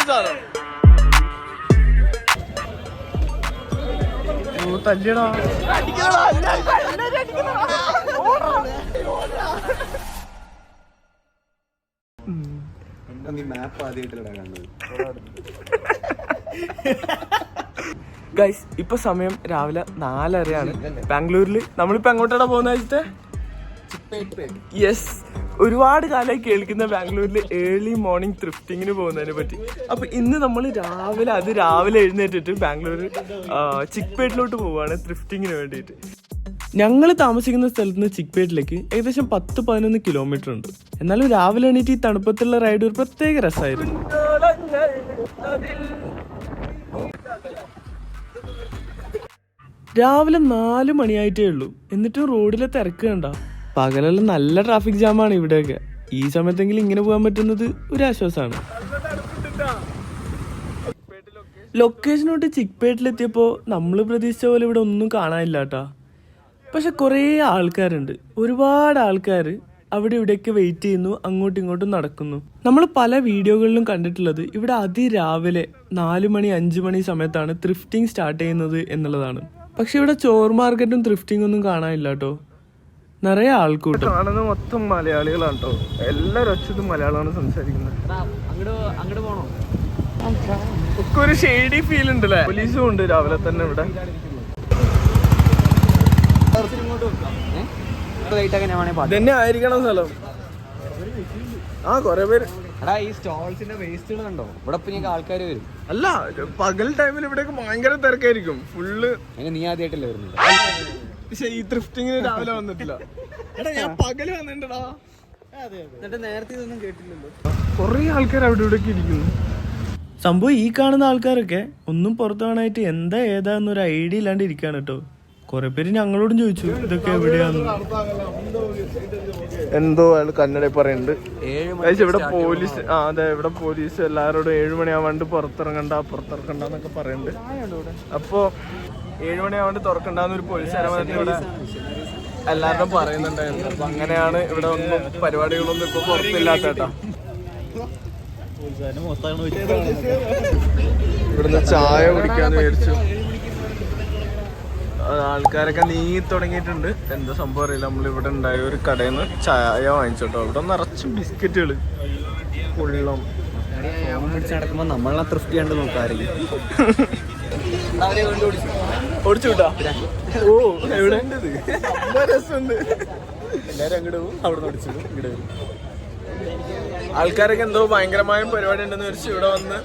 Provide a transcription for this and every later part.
സാധനം. തല്ലിയടാ. ഗൈസ് ഇപ്പൊ സമയം രാവിലെ 4:30 ബാംഗ്ലൂരിൽ. നമ്മളിപ്പോ എങ്ങോട്ടാണ് പോകുന്ന വെച്ചിട്ട്? യെസ്, ഒരുപാട് കാലമായി കേൾക്കുന്ന ബാംഗ്ലൂരിൽ ഏർലി മോർണിംഗ് ത്രിഫ്റ്റിങ്ങിന് പോകുന്നതിനെ പറ്റി. അപ്പൊ ഇന്ന് നമ്മൾ രാവിലെ എഴുന്നേറ്റിട്ട് ബാംഗ്ലൂർ ചിക്പേട്ടിലോട്ട് പോവാണ് ത്രിഫ്റ്റിങ്ങിന് വേണ്ടിയിട്ട്. ഞങ്ങൾ താമസിക്കുന്ന സ്ഥലത്ത് നിന്ന് ചിക്പേട്ടിലേക്ക് ഏകദേശം 10-11 കിലോമീറ്റർ ഉണ്ട്. എന്നാലും രാവിലെ എണീറ്റ് ഈ തണുപ്പത്തുള്ള റൈഡ് ഒരു പ്രത്യേക രസമായിരുന്നു. രാവിലെ 4 മണിയായിട്ടേ ഉള്ളൂ, എന്നിട്ടും റോഡിലെ തിരക്ക് കണ്ട. പകലെല്ലാം നല്ല ട്രാഫിക് ജാമാണ് ഇവിടെയൊക്കെ. ഈ സമയത്തെങ്കിലും ഇങ്ങനെ പോകാൻ പറ്റുന്നത് ഒരു ആശ്വാസമാണ്. ലൊക്കേഷനോട്ട് ചിക്പേട്ടിലെത്തിയപ്പോൾ നമ്മൾ പ്രതീക്ഷിച്ച പോലെ ഇവിടെ ഒന്നും കാണാനില്ല കേട്ടാ. പക്ഷെ കുറേ ആൾക്കാരുണ്ട്, ഒരുപാട് ആൾക്കാർ അവിടെ ഇവിടെയൊക്കെ വെയിറ്റ് ചെയ്യുന്നു, അങ്ങോട്ടും ഇങ്ങോട്ടും നടക്കുന്നു. നമ്മൾ പല വീഡിയോകളിലും കണ്ടിട്ടുള്ളത് ഇവിടെ അതിരാവിലെ 4 മണി 5 മണി സമയത്താണ് ത്രിഫ്റ്റിംഗ് സ്റ്റാർട്ട് ചെയ്യുന്നത് എന്നുള്ളതാണ്. പക്ഷെ ഇവിടെ ചോർ മാർക്കറ്റും ത്രിഫ്റ്റിംഗ് ഒന്നും കാണാനില്ല കേട്ടോ. നിറയെ ആൾക്കൂട്ടം. കാണുന്നത് മൊത്തം മലയാളികളാണ് കേട്ടോ. എല്ലാവരും ഒച്ചതും മലയാളമാണ് സംസാരിക്കുന്നത്. ഒക്കെ ഒരു ഷെയ്ഡി ഫീൽ ഉണ്ട് അല്ലേ? പോലീസും ഉണ്ട് രാവിലെ തന്നെ ഇവിടെ. ഇതന്നെ ആയിരിക്കണം സ്ഥലം. കൊറേ പേര് ഈ സ്റ്റോൾസിന്റെ വേസ്റ്റുകൾ കണ്ടോ? ഇവിടെ ആൾക്കാർ വരും. അല്ല, പകൽ ടൈമിൽ ഇവിടെയൊക്കെ ഭയങ്കര തിരക്കായിരിക്കും ഫുള്ള്. നീ ആദ്യമായിട്ടല്ലേ വരുന്നത്? പക്ഷെ ഈ ത്രിഫ്റ്റിങ്ങിന് രാവിലെ വന്നിട്ടില്ല. എടാ ഞാൻ പകല് വന്നിട്ടുണ്ടാ. എന്നിട്ട് നേരത്തെ ഇതൊന്നും കേട്ടില്ലല്ലോ. കൊറേ ആൾക്കാർ അവിടെ ഇവിടെയൊക്കെ ഇരിക്കുന്നു. സംഭവം ഈ കാണുന്ന ആൾക്കാരൊക്കെ ഒന്നും പുറത്തു കാണാനായിട്ട് എന്താ ഏതാന്നൊരു ഐഡിയ ഇല്ലാണ്ട് ഇരിക്കാണ് കേട്ടോ. കൊറേ പേര് ഞങ്ങളോടും ചോദിച്ചു ഇതൊക്കെ എവിടെയാന്ന്. എന്തോ അയാൾ കന്നഡ പറയുന്നുണ്ട്. ഇവിടെ പോലീസ് അതെ, ഇവിടെ പോലീസ് എല്ലാവരോടും 7 മണിയാവാണ്ട് പുറത്തിറക്കണ്ടെന്നൊക്കെ പറയുന്നുണ്ട്. അപ്പൊ 7 മണിയാവാണ്ട് തുറക്കണ്ടെന്നൊരു പോലീസുകാരെ വന്നിട്ട് ഇവിടെ എല്ലാവരും പറയുന്നുണ്ടായിരുന്നു. അപ്പൊ അങ്ങനെയാണ് ഇവിടെ ഒന്നും പരിപാടികളൊന്നും ഇപ്പൊ പുറത്തില്ലാത്ത കേട്ടാ. ഇവിടുന്ന് ചായ കുടിക്കാന്ന് വിചാരിച്ചു. ആൾക്കാരൊക്കെ നീങ്ങി തുടങ്ങിയിട്ടുണ്ട്. എന്താ സംഭവം അറിയില്ല. നമ്മളിവിടെ ഉണ്ടായ ഒരു കടയിൽ നിന്ന് ചായ വാങ്ങിച്ചോട്ടോ. ഇവിടെ നിറച്ച് ബിസ്ക്കറ്റുകൾ ഉള്ളം നടക്കുമ്പോ നമ്മളെ തൃപ്തി കണ്ട് നോക്കാറില്ല. ഓടിച്ചു വിട്ടാ. ഓ എവിടെ രസമുണ്ട്. എല്ലാരും അങ്ങോട്ട് പോകും, അവിടെ നിന്ന് ഓടിച്ചു ഇങ്ങോട്ട് വരും. ആൾക്കാരൊക്കെ എന്തോ ഭയങ്കരമായ പരിപാടി ഉണ്ടെന്ന് വെച്ച് ഇവിടെ വന്ന്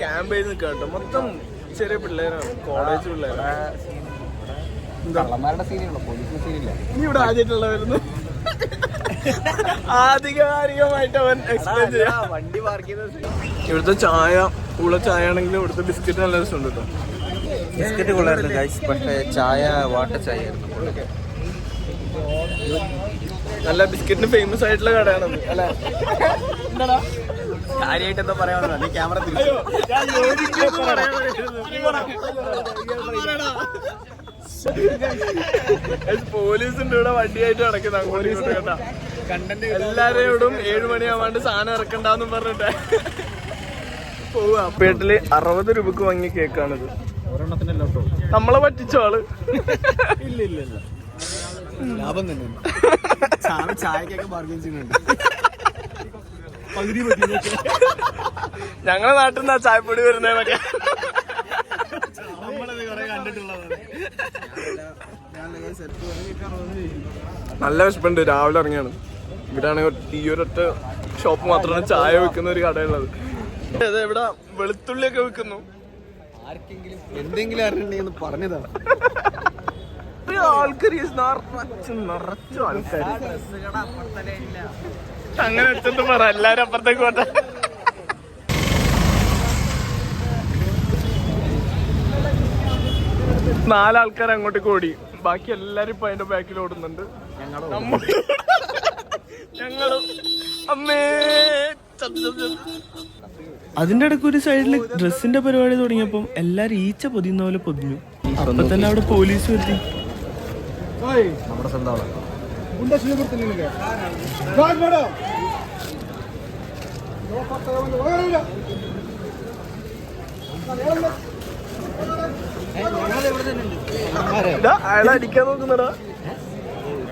ക്യാമ്പ് ചെയ്ത് നിൽക്കുക കേട്ടോ. മൊത്തം ചെറിയ പിള്ളേരാണ്, കോളേജ് പിള്ളേരാണ്. നീ ഇവിടെ ആദ്യമായിട്ടുള്ളവരുന്നു. ആധികാരികമായിട്ട് അവൻ എക്സ്പ്ലെയിൻ ചെയ്യാം. വണ്ടി പാർക്ക് ചെയ്ത് ഇവിടുത്തെ ചായ ഉള്ള ചായ ആണെങ്കിലും ഇവിടുത്തെ ബിസ്ക്കറ്റ് നല്ല രസമുണ്ട് കേട്ടോ. ബിസ്ക്കറ്റ് കൊള്ളായിരുന്നു ഗൈസ്, പക്ഷേ ചായ വാട്ടർ ചായ ആയിരുന്നു. നല്ല ബിസ്ക്കറ്റിന് ഫേമസ് ആയിട്ടുള്ള കടയാണത് അല്ലെ? കാര്യമായിട്ട് എന്താ പറയാ? നീ ക്യാമറ പോലീസ് ഉണ്ട് ഇവിടെ വണ്ടിയായിട്ട് നടക്കുന്നത് അങ്ങോട്ട് ഇങ്ങോട്ട് കേട്ടാ. എല്ലാരോടും 7 മണിയാവാണ്ട് സാധനം ഇറക്കണ്ടെന്നും പറഞ്ഞിട്ട് പോവാ. പേട്ടില് 60 രൂപക്ക് വാങ്ങിയ കേക്കാണിത്. നമ്മളെ പറ്റിച്ചോ ആള്? ഇല്ല ലാഭം തന്നെ. ചായക്കൊക്കെ ബാർഗൈൻ ചെയ്യുന്നുണ്ട്. ഞങ്ങളെ നാട്ടിൽ നിന്നാ ചായപ്പൊടി വരുന്നതൊക്കെ നല്ല വിശപ്പുണ്ട്. രാവിലെ ഇറങ്ങിയാണ്. ഇവിടെയാണെങ്കിൽ ഈ ഒരൊറ്റ ഷോപ്പ് മാത്രമാണ് ചായ വെക്കുന്ന ഒരു കടയുള്ളത്. അതെ, ഇവിടെ വെളുത്തുള്ളിയൊക്കെ വെക്കുന്നു. ആർക്കെങ്കിലും എന്തെങ്കിലും അറിഞ്ഞിട്ടുണ്ടെന്ന് പറഞ്ഞതാ. ആൾക്കാർ നിറച്ചു ആൾക്കാർ. അങ്ങനെ വെച്ചിട്ട് പറ, എല്ലാരും അപ്പുറത്തേക്ക് പോട്ടെ. നാലാൾക്കാർ അങ്ങോട്ടേക്ക് ഓടി, ബാക്കി എല്ലാരും ഇപ്പൊ അതിന്റെ ബാക്കിൽ ഓടുന്നുണ്ട്. ഞങ്ങളും അമ്മേ. അതിന്റെ ഇടയ്ക്ക് ഒരു സൈഡില് ഡ്രസ്സിന്റെ പരിപാടി തുടങ്ങിയപ്പോ എല്ലാരും ഈച്ച പൊതിയുന്ന പോലെ പൊതിഞ്ഞു. അപ്പൊ തന്നെ അവിടെ പോലീസ് എത്തി. നമ്മുടെ സ്വന്തം അയാളെ അടിക്കാൻ നോക്കുന്നടാ.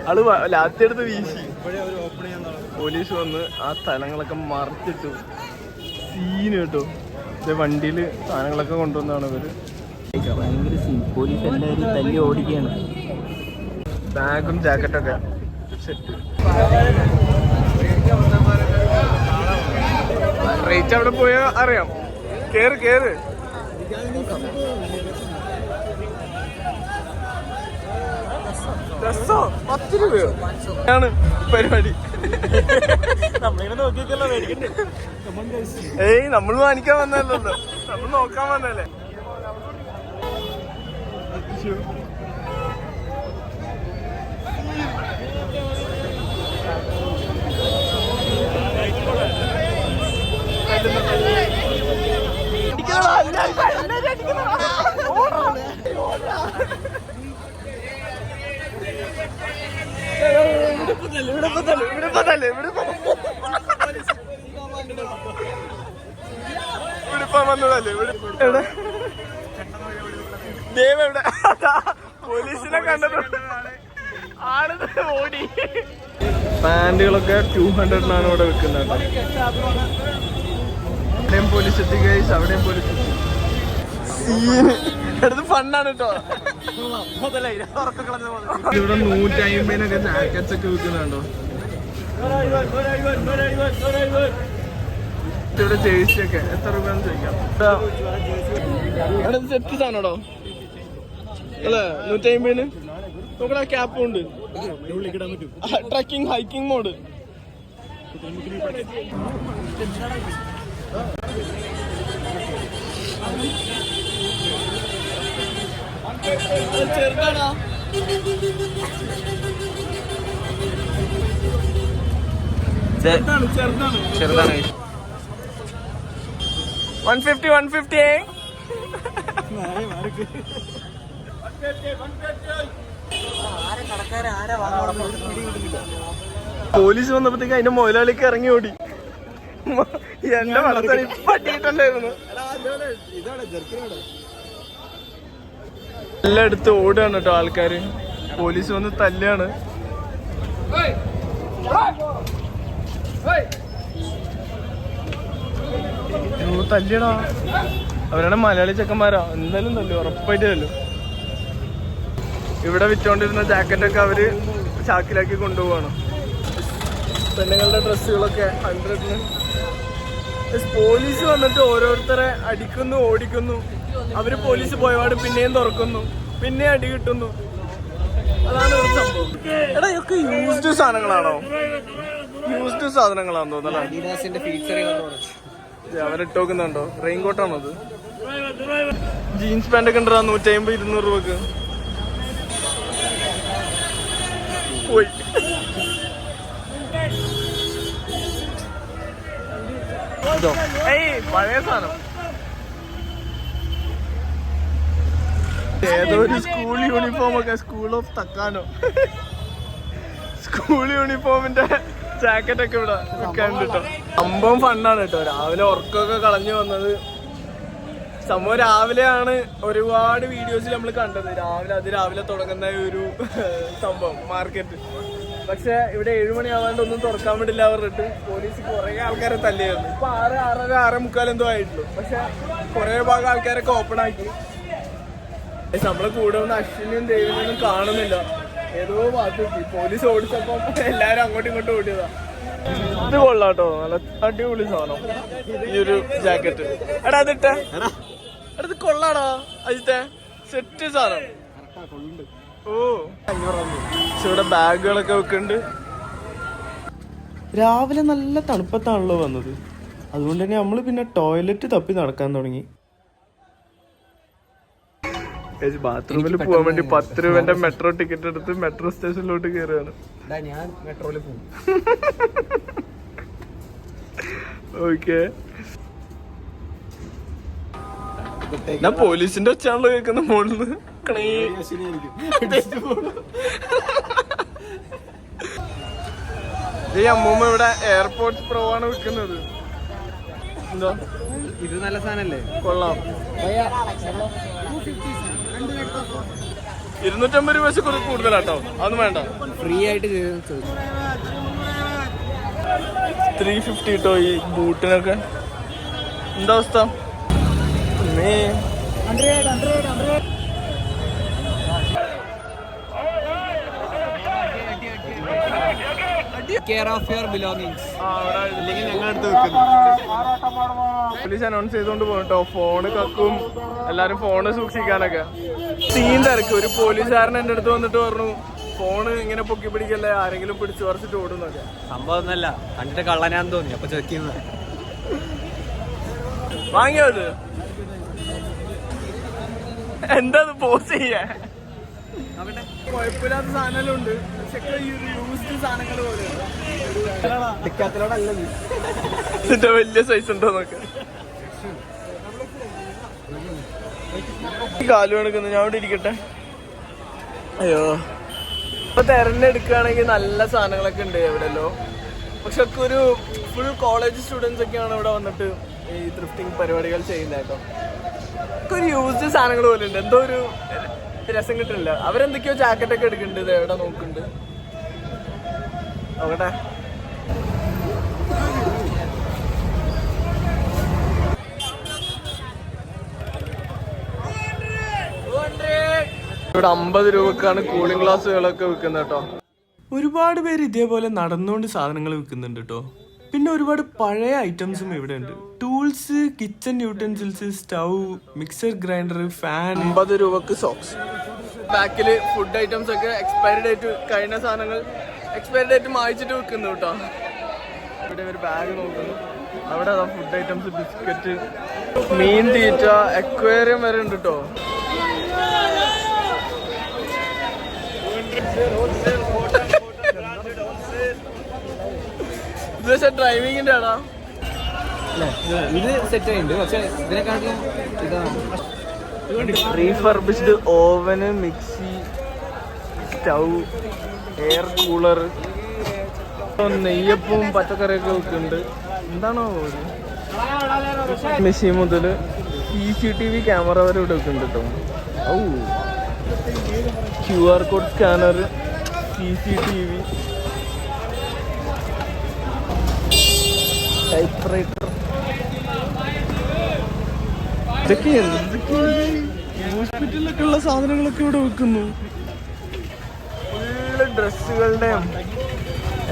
ആള് ലാസ്റ്റ് എടുത്ത് വീശി. പോലീസ് വന്ന് ആ സ്ഥലങ്ങളൊക്കെ മറിച്ചിട്ടു. സീന് കേട്ടോ. വണ്ടിയില് സാധനങ്ങളൊക്കെ കൊണ്ടുവന്നാണ് ഇവര്. ഭയങ്കര സീൻ. പോലീസ് എല്ലാവരും തല്ലി ഓടിക്കുകയാണ്. ബാഗും ജാക്കറ്റൊക്കെ സെറ്റ്. റേറ്റ് അവിടെ പോയാ അറിയാം. കേറ് കേറ്. രസോ 10 രൂപയോ ആണ് പരിപാടി. ഏയ് നമ്മൾ വാങ്ങിക്കാൻ വന്നല്ലോ, നമ്മൾ നോക്കാൻ വന്നല്ലേ. പോലീസിനെ കണ്ടത് ആള് ഓടി. പാന്റുകളൊക്കെ 200 ഇവിടെ വെക്കുന്നുണ്ട്. അവിടെയും പോലീസ് എത്തി ഗൈസ്, അവിടെയും പോലീസ് എത്തി. എടുത്ത് ഫണ്ണാണ് കേട്ടോ. ഇവിടെ 150 ജാക്കറ്റ്സ് ഒക്കെ വിൽക്കുന്നുണ്ടോ. ഇവിടെ ജേഴ്സി ഒക്കെ എത്ര രൂപയാന്ന് ചോദിക്കാം. സെറ്റ് സാധനോടോ അല്ലേ 150 നോക്കടാ. ക്യാപ്പും ഉണ്ട്. Trekking hiking mode. ചെറുതാണോ? ചെറുതാണ്. 150 പോലീസ് വന്നപ്പോഴത്തേക്ക് അതിന്റെ മുതലാളിക്ക് ഇറങ്ങി ഓടി. എന്റെ വളർത്താൻ പറ്റിയിട്ടുണ്ടായിരുന്നു. എല്ലാം എടുത്ത് ഓടുകയാണ് കേട്ടോ ആൾക്കാര്. പോലീസ് വന്ന് തല്ലാണ്. തല്ലിയടാ. അവരാണ് മലയാളി ചെക്കന്മാരാ. എന്തായാലും തല്ലു, ഉറപ്പായിട്ട് തല്ലു. ഇവിടെ വിറ്റോണ്ടിരുന്ന ജാക്കറ്റൊക്കെ അവര് ചാക്കിലാക്കി കൊണ്ടുപോവാണ്. പെണ്ണുങ്ങളുടെ ഡ്രസ്സുകളൊക്കെ 100-ന്. പോലീസ് വന്നിട്ട് ഓരോരുത്തരെ അടിക്കുന്നു, ഓടിക്കുന്നു. അവര് പോലീസ് പോയപാട് പിന്നെയും തുറക്കുന്നു, പിന്നെ അടി കിട്ടുന്നു. അതാണ് ഒരു സംഭവം. എടാ ഇതൊക്കെ യൂസ്ഡ് സാധനങ്ങളാണോ? യൂസ്ഡ് സാധനങ്ങളാണെന്ന് തോന്നല്ലേ. അവരിട്ട് നോക്കുന്നുണ്ടോ? റെയിൻകോട്ടാണോ അത്? ജീൻസ് പാന്റ് ഒക്കെ ഉണ്ടോ 150-200 രൂപക്ക്? പോയി. ഏയ് പഴയ സാധനം. ഏതോ ഒരു സ്കൂൾ യൂണിഫോം ഒക്കെ, സ്കൂൾ ഓഫ് തക്കാനോ, സ്കൂൾ യൂണിഫോമിന്റെ ജാക്കറ്റ് ഒക്കെ ഇവിടെ വെക്കാണ്ട് കേട്ടോ. സംഭവം ഫണ്ണാണ് കേട്ടോ. രാവിലെ ഉറക്കമൊക്കെ കളഞ്ഞു വന്നത്. സംഭവം രാവിലെയാണ് ഒരുപാട് വീഡിയോസിൽ നമ്മൾ കണ്ടത്. രാവിലെ തുടങ്ങുന്ന ഒരു സംഭവം മാർക്കറ്റ്. പക്ഷെ ഇവിടെ 7 മണിയാവാണ്ട് ഒന്നും തുറക്കാൻ വേണ്ടില്ല പറഞ്ഞിട്ട് പോലീസ് കുറെ ആൾക്കാരെ തല്ലിയായിരുന്നു. ഇപ്പൊ 6, 6:30, 6:45 എന്തോ ആയിട്ടുള്ളൂ. പക്ഷെ കുറെ ഭാഗം ആൾക്കാരൊക്കെ ഓപ്പൺ ആക്കി. നമ്മളെ കൂടെ വന്ന അശ്വിനും ദേവിനൊന്നും കാണുന്നില്ല. ഏതോ ഭാഗത്തെത്തി. പോലീസ് ഓടിച്ചപ്പം എല്ലാരും അങ്ങോട്ടും ഇങ്ങോട്ടും ഓടിയതാ. ഇത് കൊള്ളാട്ടോ, നല്ല അടിപൊളി സാധനം ഈ ഒരു ജാക്കറ്റ്. എടാ അതിട്ടെ, ഇത് കൊള്ളാടാ അജിത്തെ. സെറ്റ് സാധനം. ഓ ഇവിടെ ബാഗുകളൊക്കെ വെക്കുന്നുണ്ട്. രാവിലെ നല്ല തണുപ്പത്താണല്ലോ വന്നത്. അതുകൊണ്ട് തന്നെ നമ്മള് പിന്നെ ടോയ്ലറ്റ് തപ്പി നടക്കാൻ തുടങ്ങി. ബാത്റൂമിൽ പോവാൻ വേണ്ടി 10 രൂപന്റെ മെട്രോ ടിക്കറ്റ് എടുത്ത് മെട്രോ സ്റ്റേഷനിലോട്ട് കയറുകയാണ്. ഞാൻ മെട്രോയിൽ പോകും. ഓക്കെ. ഞാൻ പോലീസിന്റെ ഒച്ചാണല്ലോ കേൾക്കുന്ന മോളിന്ന്. ഈ അമ്മൂമ്മ ഇവിടെ എയർപോർട്ട്സ് പ്രോ ആണ് വിൽക്കുന്നത്. എന്തോ ഇത് നല്ല സാധനല്ലേ? കൊള്ളാം. 250 രൂപ കുറെ കൂടുതലാട്ടോ. അതൊന്നും വേണ്ട. ഫ്രീ ആയിട്ട് 350 കിട്ടോ ഈ ബൂട്ടിനൊക്കെ. എന്താ അവസ്ഥ? Care of your belongings. ഇല്ലെങ്കിൽ ഞങ്ങളടുത്ത് പോലീസ് അനൗൺസ് ചെയ്തോണ്ട് പോകട്ടോ. ഫോണ് കക്കും, എല്ലാരും ഫോണ് സൂക്ഷിക്കാനൊക്കെ. സീൻ തിരക്ക്. ഒരു പോലീസുകാരൻ എന്റെ അടുത്ത് വന്നിട്ട് പറഞ്ഞു, ഫോണ് ഇങ്ങനെ പൊക്കി പിടിക്കല്ലേ, ആരെങ്കിലും പിടിച്ചു പറിച്ചിട്ട് ഓടുന്നൊക്കെ. സംഭവം ഒന്നല്ല, കണ്ടിട്ട് കള്ളനാന്ന് തോന്നി, അപ്പൊ ചോദിക്കുന്നത്. വാങ്ങിയോ അത്? എന്താ പോസ്റ്റ് ചെയ്യാ? കുഴപ്പമില്ലാത്ത സാധനമെല്ലാം ഉണ്ട്. പക്ഷെ യൂസ്ഡ് സാധനങ്ങൾ പോലെ ഇതിന്റെ വലിയ സൈസ് ഉണ്ടോന്നൊക്കെ. കാലു എടുക്കുന്നു. ഞാൻ അവിടെ ഇരിക്കട്ടെ. അയ്യോ, ഇപ്പൊ തെരഞ്ഞെടുക്കുകയാണെങ്കിൽ നല്ല സാധനങ്ങളൊക്കെ ഉണ്ട് എവിടെയല്ലോ. പക്ഷെ ഒക്കെ ഒരു ഫുൾ കോളേജ് സ്റ്റുഡൻസ് ഒക്കെയാണ് ഇവിടെ വന്നിട്ട് ഈ ത്രിഫ്റ്റിംഗ് പരിപാടികൾ ചെയ്യുന്നത് കേട്ടോ. ഒക്കെ ഒരു യൂസ്ഡ് സാധനങ്ങൾ പോലെ ഉണ്ട്. എന്തോ ഒരു രസം കിട്ടുന്നില്ല. അവരെന്തൊക്കെയോ ജാക്കറ്റൊക്കെ എടുക്കുന്നുണ്ട്. ഇത് എവിടെ നോക്കുന്നുണ്ട് നോക്കട്ടെ. ഇവിടെ 50 രൂപക്കാണ് കൂളിംഗ് ഗ്ലാസുകളൊക്കെ വിൽക്കുന്നത് കേട്ടോ. ഒരുപാട് പേര് ഇതേപോലെ നടന്നുകൊണ്ട് സാധനങ്ങൾ വിൽക്കുന്നുണ്ട് കേട്ടോ. പിന്നെ ഒരുപാട് പഴയ ഐറ്റംസും ഇവിടെ ഉണ്ട്. Tools, kitchen utensils, stove, mixer grinder, fan. 50 രൂപക്ക് സോക്സ്. ബാക്കില് ഫുഡ് ഐറ്റംസ് ഒക്കെ എക്സ്പയറി ഡേറ്റ് കഴിഞ്ഞ സാധനങ്ങൾ എക്സ്പയറി ഡേറ്റ് മായിച്ചിട്ട് വിൽക്കുന്നു കേട്ടോ. ഇവിടെ ഒരു ബാഗ് നോക്കുന്നു. അവിടെ ഫുഡ് ഐറ്റംസ്, ബിസ്ക്കറ്റ്, മീൻ തീറ്റ, അക്വേറിയം വരെ ഉണ്ട് കേട്ടോ. ഇത് പക്ഷെ ഡ്രൈവിങ്ങിന്റെ ആണോ? ഇത് സെറ്റ് ആയിട്ടുണ്ട്. പക്ഷെ ഇതിനെക്കാട്ടിലും ഇതാണ് refurbished oven, mixie, stove, air cooler, നെയ്യപ്പവും പച്ചക്കറിയൊക്കെ വെക്കുന്നുണ്ട്. എന്താണോ മെഷീൻ മുതൽ CCTV ക്യാമറ വരെ ഇവിടെ വെക്കുന്നുണ്ട് കേട്ടോ. ഔ, QR code scanner, CCTV, typewriter. ഹോസ്പിറ്റലിലൊക്കെ ഉള്ള സാധനങ്ങളൊക്കെ ഇവിടെ വെക്കുന്നു. ഫുള്ള് ഡ്രസ്സുകളുടെയും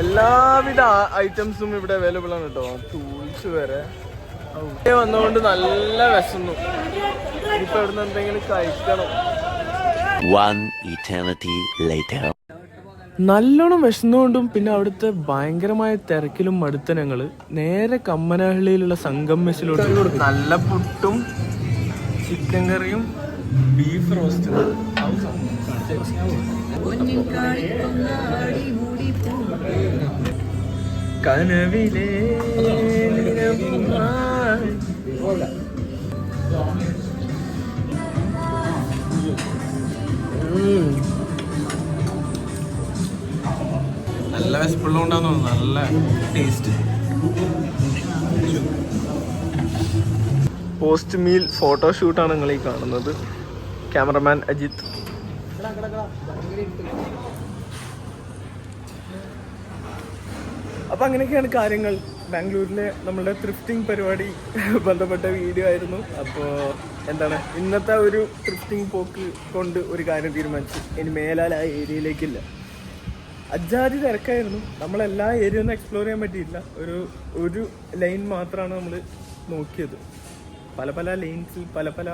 എല്ലാവിധ ഐറ്റംസും ഇവിടെ അവൈലബിൾ ആണ് കേട്ടോ. ടൂൾസ് വരെ. വന്നുകൊണ്ട് നല്ല വിശന്നു. ഇനിയിപ്പോ ഇവിടുന്ന് എന്തെങ്കിലും കഴിക്കണം. നല്ലോണം വിശന്നുകൊണ്ടും പിന്നെ അവിടുത്തെ ഭയങ്കരമായ തിരക്കിലും മടുത്ത ഞങ്ങള് നേരെ കമ്മനഹള്ളിയിലുള്ള സംഗം മെസ്സിലോട്ട്. നല്ല പുട്ടും ചിക്കൻ കറിയും ബീഫ് റോസ്റ്റും. കനവിലേ നല്ല വിശപ്പുള്ളതുകൊണ്ടാന്ന് തോന്നുന്നു. നല്ല ടേസ്റ്റ്. പോസ്റ്റ് മീൽ ഫോട്ടോഷൂട്ടാണ് നിങ്ങൾ ഈ കാണുന്നത്. ക്യാമറമാൻ അജിത്ത്. അപ്പം അങ്ങനെയൊക്കെയാണ് കാര്യങ്ങൾ. ബാംഗ്ലൂരിലെ നമ്മളുടെ ത്രിഫ്റ്റിംഗ് പരിപാടി ബന്ധപ്പെട്ട വീഡിയോ ആയിരുന്നു. അപ്പോൾ എന്താണ്, ഇന്നത്തെ ഒരു ത്രിഫ്റ്റിംഗ് പോക്ക് കൊണ്ട് ഒരു കാര്യം തീരുമാനിച്ചു. ഇനി മേലാൽ ആ ഏരിയയിലേക്കില്ല. അജാതി തിരക്കായിരുന്നു. നമ്മളെല്ലാ ഏരിയ ഒന്നും എക്സ്പ്ലോർ ചെയ്യാൻ പറ്റിയില്ല. ഒരു ലൈൻ മാത്രമാണ് നമ്മൾ നോക്കിയത്. പല പല ലൈൻസിൽ പല പല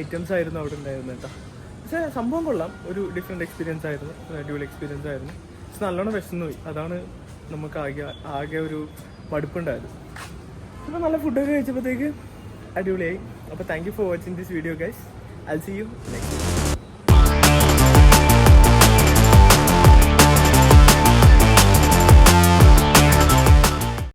ഐറ്റംസ് ആയിരുന്നു അവിടെ ഉണ്ടായിരുന്നത് കേട്ടോ. പക്ഷേ സംഭവം കൊള്ളാം. ഒരു ഡിഫറെൻറ്റ് എക്സ്പീരിയൻസ് ആയിരുന്നു. അടിപൊളി എക്സ്പീരിയൻസ് ആയിരുന്നു. പക്ഷെ നല്ലോണം വിശന്നു പോയി. അതാണ് നമുക്ക് ആകെ ഒരു മടുപ്പുണ്ടായത്. അപ്പോൾ നല്ല ഫുഡൊക്കെ കഴിച്ചപ്പോഴത്തേക്ക് അടിപൊളിയായി. അപ്പോൾ thank you for watching this video guys. I will see you next.